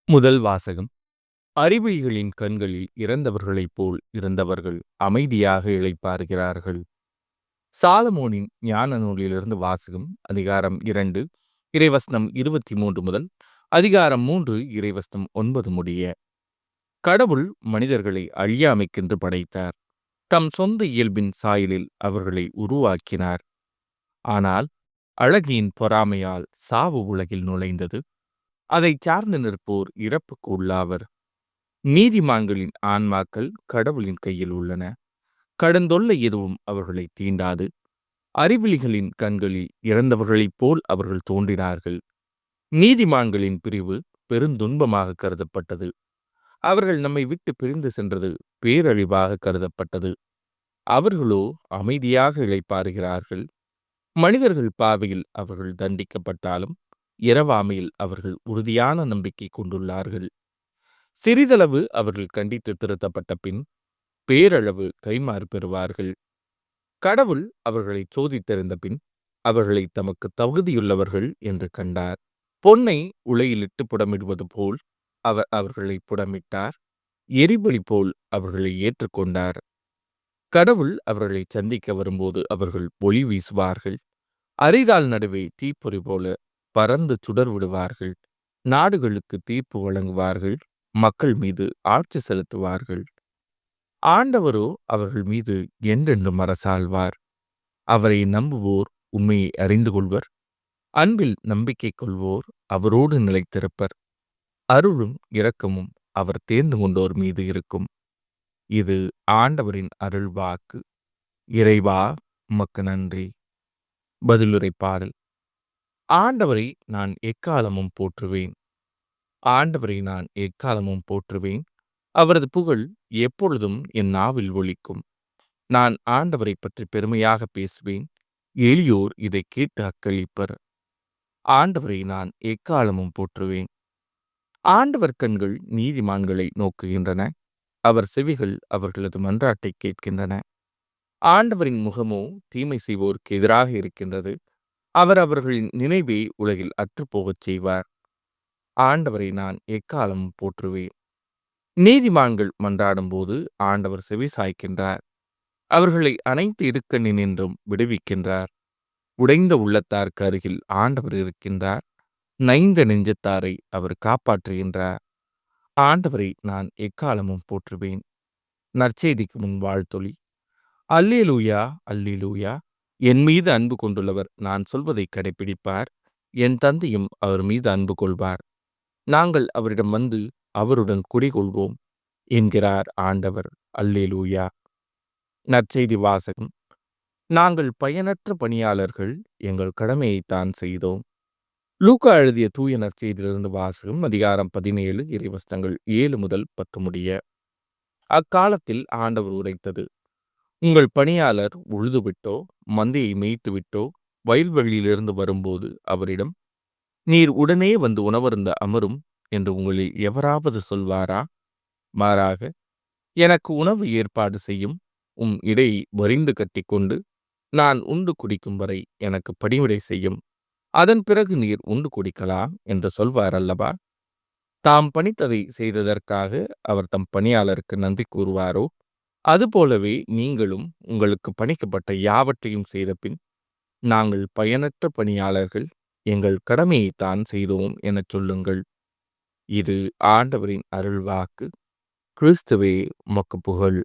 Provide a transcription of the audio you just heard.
முதல் வாசகம். அறிவிலிகளின் கண்களில் இறந்தவர்களைப் போல் இருந்தவர்கள் அமைதியாக இளைப்பாறுகிறார்கள். சாலமோனின் ஞான நூலிலிருந்து வாசகம். அதிகாரம் 2 இறைவசனம் 23 முதல் அதிகாரம் 3 இறைவசனம் 9 முடிய. கடவுள் மனிதர்களை அழியாமைக்கென்று படைத்தார். தம் சொந்த இயல்பின் சாயலில் அவர்களை உருவாக்கினார். ஆனால் அழகியின் பொறாமையால் சாவு உலகில் நுழைந்தது. அதை சார்ந்து நிற்போர் இறப்புக்கு உள்ளாவர். நீதிமான்களின் ஆன்மாக்கள் கடவுளின் கையில் உள்ளன. கடந்தொல்லை எதுவும் அவர்களை தீண்டாது. அறிவிலிகளின் கண்களில் இறந்தவர்களைப் போல் அவர்கள் தோன்றினார்கள். நீதிமான்களின் பிரிவு பெருந்துன்பமாக கருதப்பட்டது. அவர்கள் நம்மை விட்டு பிரிந்து சென்றது பேரழிவாக கருதப்பட்டது. அவர்களோ அமைதியாக இளைப்பாறுகிறார்கள். மனிதர்கள் பார்வையில் அவர்கள் தண்டிக்கப்பட்டாலும் இரவாமையில் அவர்கள் உறுதியான நம்பிக்கை கொண்டுள்ளார்கள். சிறிதளவு அவர்கள் கண்டித்து திருத்தப்பட்ட பின் பேரளவு கைமாறு பெறுவார்கள். கடவுள் அவர்களை சோதித்தறிந்த பின் அவர்களை தமக்கு தகுதியுள்ளவர்கள் என்று கண்டார். பொன்னை உலையிலிட்டு புடமிடுவது போல் அவர் அவர்களை புடமிட்டார். எரிபலி போல் அவர்களை ஏற்றுக்கொண்டார். கடவுள் அவர்களை சந்திக்க வரும்போது அவர்கள் ஒளி வீசுவார்கள். அரிதாள் நடுவே தீப்பொறி போல பறந்து சுடர் விடுவார்கள். நாடுகளுக்கு தீர்ப்பு வழங்குவார்கள். மக்கள் மீது ஆட்சி செலுத்துவார்கள். ஆண்டவரோ அவர்கள் மீது என்றென்றும் அரசாழ்வார். அவரை நம்புவோர் உண்மையை அறிந்து கொள்வர். அன்பில் நம்பிக்கை கொள்வோர் அவரோடு நிலைத்திருப்பர். அருளும் இரக்கமும் அவர் தேர்ந்து கொண்டோர் மீது இருக்கும். இது ஆண்டவரின் அருள் வாக்கு. இறைவா, உமக்கு நன்றி. பதிலுரை பாடல். ஆண்டவரை நான் எக்காலமும் போற்றுவேன். ஆண்டவரை நான் எக்காலமும் போற்றுவேன். அவரது புகழ் எப்பொழுதும் என் நாவில் ஒலிக்கும். நான் ஆண்டவரை பற்றி பெருமையாக பேசுவேன். எளியோர் இதை கேட்டு அக்களிப்பர். ஆண்டவரை நான் எக்காலமும் போற்றுவேன். ஆண்டவர் கண்கள் நீதிமான்களை நோக்குகின்றன. அவர் செவிகள் அவர்களது மன்றாட்டை கேட்கின்றன. ஆண்டவரின் முகமோ தீமை செய்வோருக்கு எதிராக இருக்கின்றது. அவர் அவர்களின் நினைவை உலகில் அற்றுப்போகச் செய்வார். ஆண்டவரை நான் எக்காலமும் போற்றுவேன். நீதிமான்கள் மன்றாடும் போது ஆண்டவர் செவி சாய்க்கின்றார். அவர்களை அனைத்து இடுக்கண்ணினின்றும் விடுவிக்கின்றார். உடைந்த உள்ளத்தாருக்கு அருகில் ஆண்டவர் இருக்கின்றார். நைந்த நெஞ்சத்தாரை அவர் காப்பாற்றுகின்றார். ஆண்டவரை நான் எக்காலமும் போற்றுவேன். நற்செய்திக்கு முன் வாழ்த்தொலி. அல்லேலூயா, அல்லேலூயா. என் மீது அன்பு கொண்டுள்ளவர் நான் சொல்வதை கடைப்பிடிப்பார். என் தந்தையும் அவர் மீது அன்பு கொள்வார். நாங்கள் அவரிடம் வந்து அவருடன் குடிகொள்வோம் என்கிறார் ஆண்டவர். அல்லேலூயா. நற்செய்தி வாசகம். நாங்கள் பயனற்ற பணியாளர்கள், எங்கள் கடமையைத்தான் செய்தோம். லூக்கா எழுதிய தூய நற்செய்தியிலிருந்து வாசகம். அதிகாரம் 17 இறைவசனங்கள் 7 முதல் 10 முடிய. அக்காலத்தில் ஆண்டவர் உரைத்தது. உங்கள் பணியாளர் உழுதுவிட்டோ மந்தையை மேய்த்துவிட்டோ வயல்வெளியிலிருந்து வரும்போது அவரிடம், நீர் உடனே வந்து உணவருந்த அமரும் என்று உங்களில் எவராவது சொல்வாரா? மாறாக, எனக்கு உணவு ஏற்பாடு செய்யும், உம் இடையை வரிந்து கட்டிக்கொண்டு நான் உண்டு குடிக்கும் வரை எனக்கு பணிவிடை செய்யும், அதன் பிறகு நீர் உண்டு குடிக்கலாம் என்று சொல்வார் அல்லவா? தாம் பணித்ததை செய்ததற்காக அவர் தம் பணியாளருக்கு நன்றி கூறுவாரோ? அதுபோலவே நீங்களும் உங்களுக்கு பணிக்கப்பட்ட யாவற்றையும் செய்த பின், நாங்கள் பயனற்ற பணியாளர்கள், எங்கள் கடமையைத்தான் செய்தோம் எனச் சொல்லுங்கள். இது ஆண்டவரின் அருள்வாக்கு. கிறிஸ்துவே, உமக்கு புகழ்.